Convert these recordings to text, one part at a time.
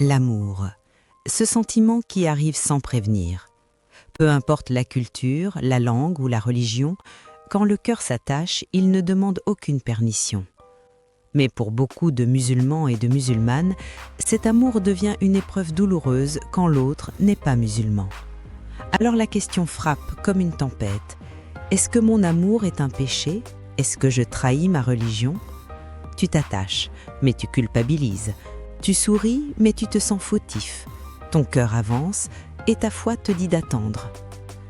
L'amour, ce sentiment qui arrive sans prévenir. Peu importe la culture, la langue ou la religion, quand le cœur s'attache, il ne demande aucune permission. Mais pour beaucoup de musulmans et de musulmanes, cet amour devient une épreuve douloureuse quand l'autre n'est pas musulman. Alors la question frappe comme une tempête. Est-ce que mon amour est un péché? Est-ce que je trahis ma religion? Tu t'attaches, mais tu culpabilises. Tu souris, mais tu te sens fautif. Ton cœur avance et ta foi te dit d'attendre.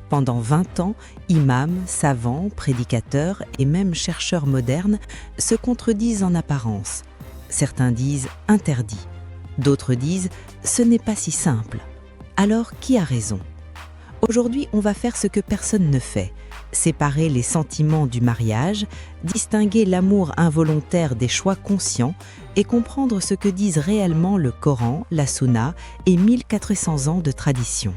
Pendant 20 ans, imams, savants, prédicateurs et même chercheurs modernes se contredisent en apparence. Certains disent « interdit », d'autres disent « ce n'est pas si simple ». Alors, qui a raison? Aujourd'hui, on va faire ce que personne ne fait, séparer les sentiments du mariage, distinguer l'amour involontaire des choix conscients et comprendre ce que disent réellement le Coran, la Sunna et 1400 ans de tradition.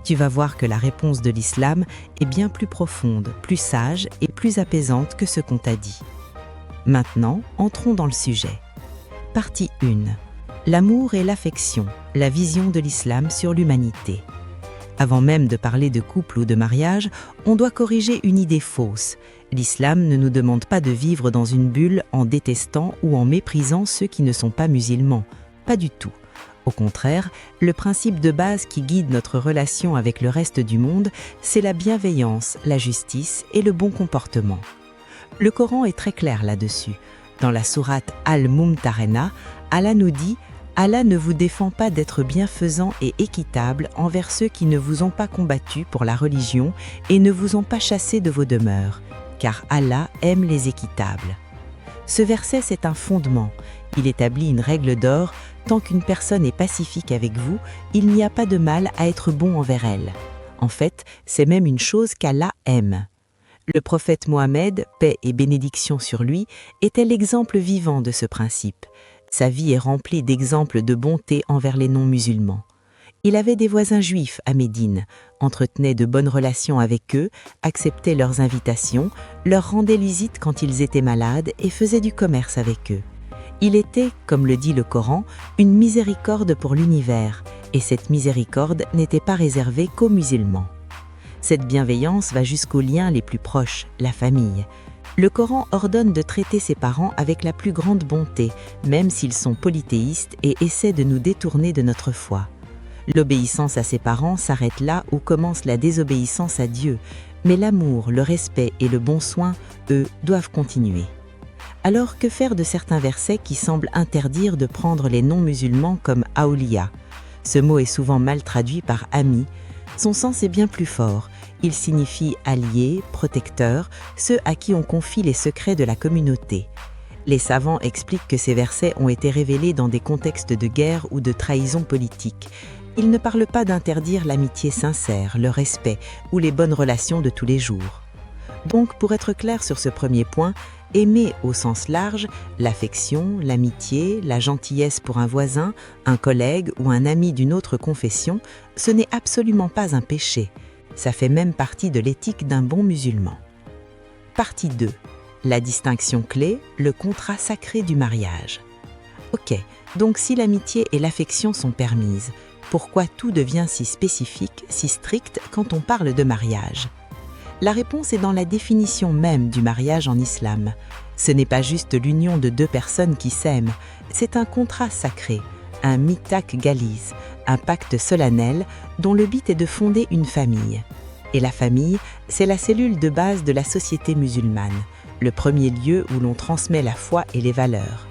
Tu vas voir que la réponse de l'islam est bien plus profonde, plus sage et plus apaisante que ce qu'on t'a dit. Maintenant, entrons dans le sujet. Partie 1. L'amour et l'affection, la vision de l'islam sur l'humanité. Avant même de parler de couple ou de mariage, on doit corriger une idée fausse. L'islam ne nous demande pas de vivre dans une bulle en détestant ou en méprisant ceux qui ne sont pas musulmans. Pas du tout. Au contraire, le principe de base qui guide notre relation avec le reste du monde, c'est la bienveillance, la justice et le bon comportement. Le Coran est très clair là-dessus. Dans la sourate Al-Mumtahana, Allah nous dit « Allah ne vous défend pas d'être bienfaisant et équitable envers ceux qui ne vous ont pas combattu pour la religion et ne vous ont pas chassé de vos demeures, car Allah aime les équitables. » Ce verset, c'est un fondement. Il établit une règle d'or. Tant qu'une personne est pacifique avec vous, il n'y a pas de mal à être bon envers elle. En fait, c'est même une chose qu'Allah aime. Le prophète Mohammed, paix et bénédiction sur lui, était l'exemple vivant de ce principe. Sa vie est remplie d'exemples de bonté envers les non-musulmans. Il avait des voisins juifs à Médine, entretenait de bonnes relations avec eux, acceptait leurs invitations, leur rendait visite quand ils étaient malades et faisait du commerce avec eux. Il était, comme le dit le Coran, une miséricorde pour l'univers, et cette miséricorde n'était pas réservée qu'aux musulmans. Cette bienveillance va jusqu'aux liens les plus proches, la famille. Le Coran ordonne de traiter ses parents avec la plus grande bonté, même s'ils sont polythéistes et essaient de nous détourner de notre foi. L'obéissance à ses parents s'arrête là où commence la désobéissance à Dieu, mais l'amour, le respect et le bon soin, eux, doivent continuer. Alors que faire de certains versets qui semblent interdire de prendre les non-musulmans comme « awliya ». Ce mot est souvent mal traduit par « ami ». Son sens est bien plus fort. Il signifie « allié »,« protecteur », ceux à qui on confie les secrets de la communauté. Les savants expliquent que ces versets ont été révélés dans des contextes de guerre ou de trahison politique. Ils ne parlent pas d'interdire l'amitié sincère, le respect ou les bonnes relations de tous les jours. Donc, pour être clair sur ce premier point, aimer au sens large, l'affection, l'amitié, la gentillesse pour un voisin, un collègue ou un ami d'une autre confession, ce n'est absolument pas un péché. Ça fait même partie de l'éthique d'un bon musulman. Partie 2. La distinction clé, le contrat sacré du mariage. Ok, donc si l'amitié et l'affection sont permises, pourquoi tout devient si spécifique, si strict quand on parle de mariage ? La réponse est dans la définition même du mariage en islam. Ce n'est pas juste l'union de deux personnes qui s'aiment, c'est un contrat sacré, un mithaq ghaliz, un pacte solennel dont le but est de fonder une famille. Et la famille, c'est la cellule de base de la société musulmane, le premier lieu où l'on transmet la foi et les valeurs.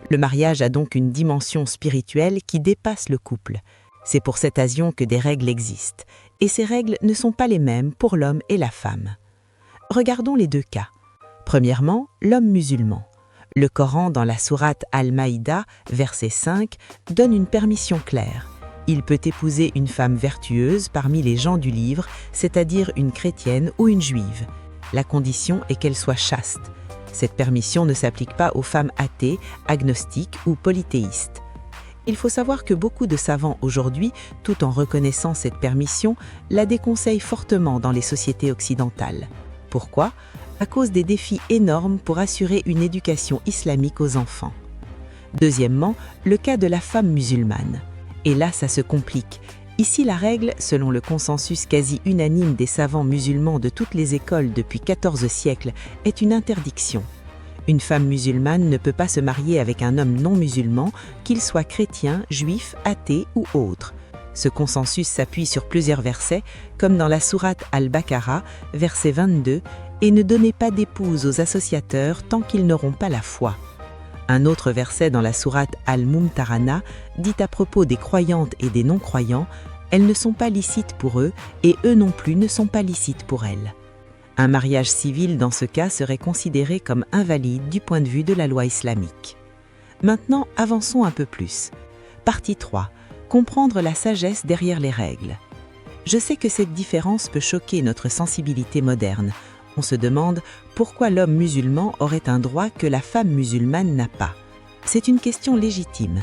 Le mariage a donc une dimension spirituelle qui dépasse le couple. C'est pour cette occasion que des règles existent. Et ces règles ne sont pas les mêmes pour l'homme et la femme. Regardons les deux cas. Premièrement, l'homme musulman. Le Coran, dans la sourate Al-Maïda, verset 5, donne une permission claire. Il peut épouser une femme vertueuse parmi les gens du livre, c'est-à-dire une chrétienne ou une juive. La condition est qu'elle soit chaste. Cette permission ne s'applique pas aux femmes athées, agnostiques ou polythéistes. Il faut savoir que beaucoup de savants aujourd'hui, tout en reconnaissant cette permission, la déconseillent fortement dans les sociétés occidentales. Pourquoi ? À cause des défis énormes pour assurer une éducation islamique aux enfants. Deuxièmement, le cas de la femme musulmane. Et là, ça se complique. Ici, la règle, selon le consensus quasi unanime des savants musulmans de toutes les écoles depuis 14 siècles, est une interdiction. Une femme musulmane ne peut pas se marier avec un homme non musulman, qu'il soit chrétien, juif, athée ou autre. Ce consensus s'appuie sur plusieurs versets, comme dans la sourate Al-Baqarah, verset 22, « Et ne donnez pas d'épouse aux associateurs tant qu'ils n'auront pas la foi ». Un autre verset dans la sourate Al-Mumtahana dit à propos des croyantes et des non-croyants, « Elles ne sont pas licites pour eux, et eux non plus ne sont pas licites pour elles ». Un mariage civil dans ce cas serait considéré comme invalide du point de vue de la loi islamique. Maintenant, avançons un peu plus. Partie 3. Comprendre la sagesse derrière les règles. Je sais que cette différence peut choquer notre sensibilité moderne. On se demande pourquoi l'homme musulman aurait un droit que la femme musulmane n'a pas. C'est une question légitime.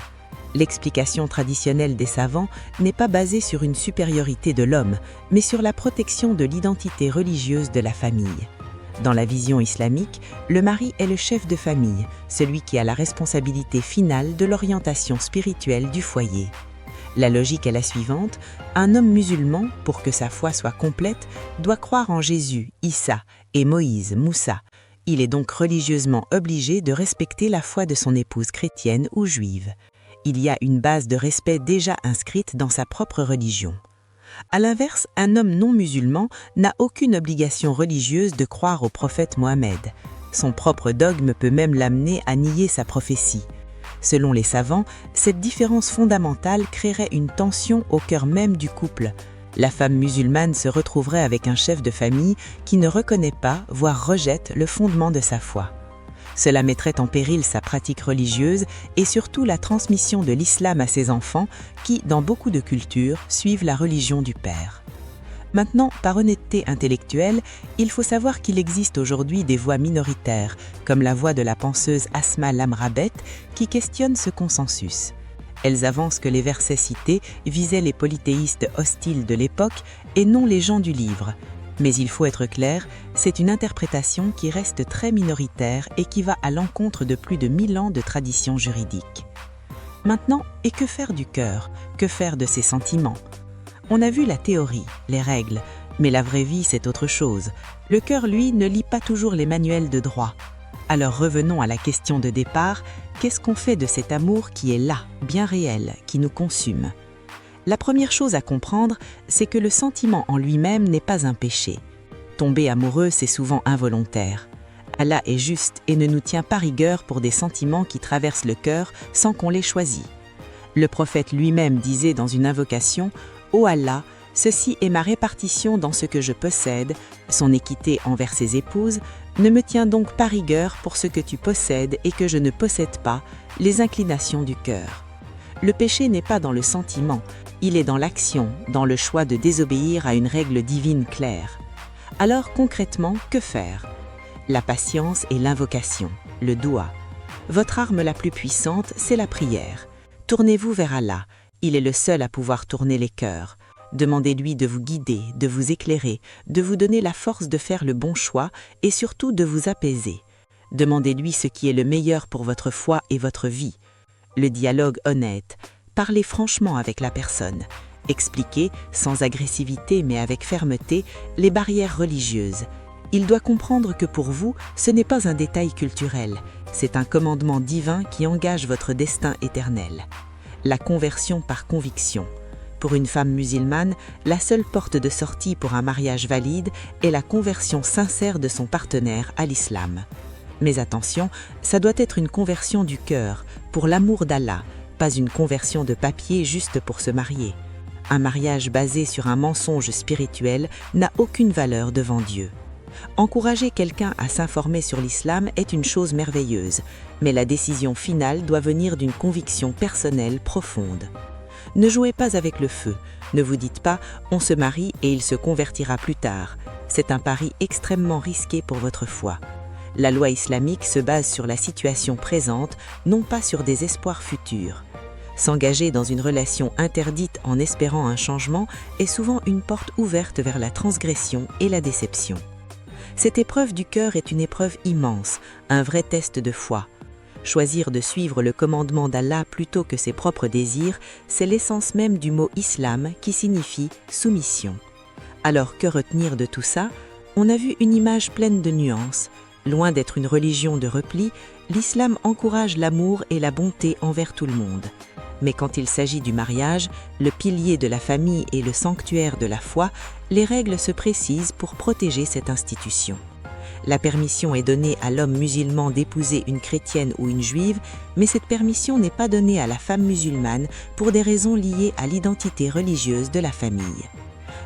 L'explication traditionnelle des savants n'est pas basée sur une supériorité de l'homme, mais sur la protection de l'identité religieuse de la famille. Dans la vision islamique, le mari est le chef de famille, celui qui a la responsabilité finale de l'orientation spirituelle du foyer. La logique est la suivante, un homme musulman, pour que sa foi soit complète, doit croire en Jésus, Issa et Moïse, Moussa. Il est donc religieusement obligé de respecter la foi de son épouse chrétienne ou juive. Il y a une base de respect déjà inscrite dans sa propre religion. À l'inverse, un homme non musulman n'a aucune obligation religieuse de croire au prophète Mohammed. Son propre dogme peut même l'amener à nier sa prophétie. Selon les savants, cette différence fondamentale créerait une tension au cœur même du couple. La femme musulmane se retrouverait avec un chef de famille qui ne reconnaît pas, voire rejette le fondement de sa foi. Cela mettrait en péril sa pratique religieuse et surtout la transmission de l'islam à ses enfants qui, dans beaucoup de cultures, suivent la religion du père. Maintenant, par honnêteté intellectuelle, il faut savoir qu'il existe aujourd'hui des voix minoritaires, comme la voix de la penseuse Asma Lamrabet, qui questionne ce consensus. Elles avancent que les versets cités visaient les polythéistes hostiles de l'époque et non les gens du livre. Mais il faut être clair, c'est une interprétation qui reste très minoritaire et qui va à l'encontre de plus de 1000 ans de tradition juridique. Maintenant, et que faire du cœur? Que faire de ses sentiments? On a vu la théorie, les règles, mais la vraie vie c'est autre chose. Le cœur, lui, ne lit pas toujours les manuels de droit. Alors revenons à la question de départ, qu'est-ce qu'on fait de cet amour qui est là, bien réel, qui nous consume? La première chose à comprendre, c'est que le sentiment en lui-même n'est pas un péché. Tomber amoureux, c'est souvent involontaire. Allah est juste et ne nous tient pas rigueur pour des sentiments qui traversent le cœur sans qu'on les choisisse. Le prophète lui-même disait dans une invocation « Ô Allah, ceci est ma répartition dans ce que je possède, son équité envers ses épouses, ne me tiens donc pas rigueur pour ce que tu possèdes et que je ne possède pas, les inclinations du cœur. » Le péché n'est pas dans le sentiment, il est dans l'action, dans le choix de désobéir à une règle divine claire. Alors concrètement, que faire? La patience et l'invocation, le doua. Votre arme la plus puissante, c'est la prière. Tournez-vous vers Allah, il est le seul à pouvoir tourner les cœurs. Demandez-lui de vous guider, de vous éclairer, de vous donner la force de faire le bon choix et surtout de vous apaiser. Demandez-lui ce qui est le meilleur pour votre foi et votre vie. Le dialogue honnête, parlez franchement avec la personne, expliquez, sans agressivité mais avec fermeté, les barrières religieuses. Il doit comprendre que pour vous, ce n'est pas un détail culturel, c'est un commandement divin qui engage votre destin éternel. La conversion par conviction. Pour une femme musulmane, la seule porte de sortie pour un mariage valide est la conversion sincère de son partenaire à l'islam. Mais attention, ça doit être une conversion du cœur, pour l'amour d'Allah, pas une conversion de papier juste pour se marier. Un mariage basé sur un mensonge spirituel n'a aucune valeur devant Dieu. Encourager quelqu'un à s'informer sur l'islam est une chose merveilleuse, mais la décision finale doit venir d'une conviction personnelle profonde. Ne jouez pas avec le feu, ne vous dites pas « on se marie et il se convertira plus tard ». C'est un pari extrêmement risqué pour votre foi. La loi islamique se base sur la situation présente, non pas sur des espoirs futurs. S'engager dans une relation interdite en espérant un changement est souvent une porte ouverte vers la transgression et la déception. Cette épreuve du cœur est une épreuve immense, un vrai test de foi. Choisir de suivre le commandement d'Allah plutôt que ses propres désirs, c'est l'essence même du mot islam qui signifie soumission. Alors que retenir de tout ça? On a vu une image pleine de nuances. Loin d'être une religion de repli, l'islam encourage l'amour et la bonté envers tout le monde. Mais quand il s'agit du mariage, le pilier de la famille et le sanctuaire de la foi, les règles se précisent pour protéger cette institution. La permission est donnée à l'homme musulman d'épouser une chrétienne ou une juive, mais cette permission n'est pas donnée à la femme musulmane pour des raisons liées à l'identité religieuse de la famille.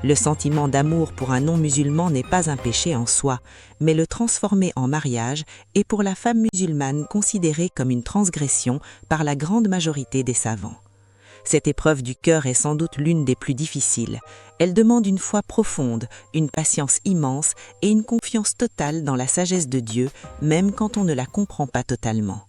Le sentiment d'amour pour un non-musulman n'est pas un péché en soi, mais le transformer en mariage est pour la femme musulmane considéré comme une transgression par la grande majorité des savants. Cette épreuve du cœur est sans doute l'une des plus difficiles. Elle demande une foi profonde, une patience immense et une confiance totale dans la sagesse de Dieu, même quand on ne la comprend pas totalement.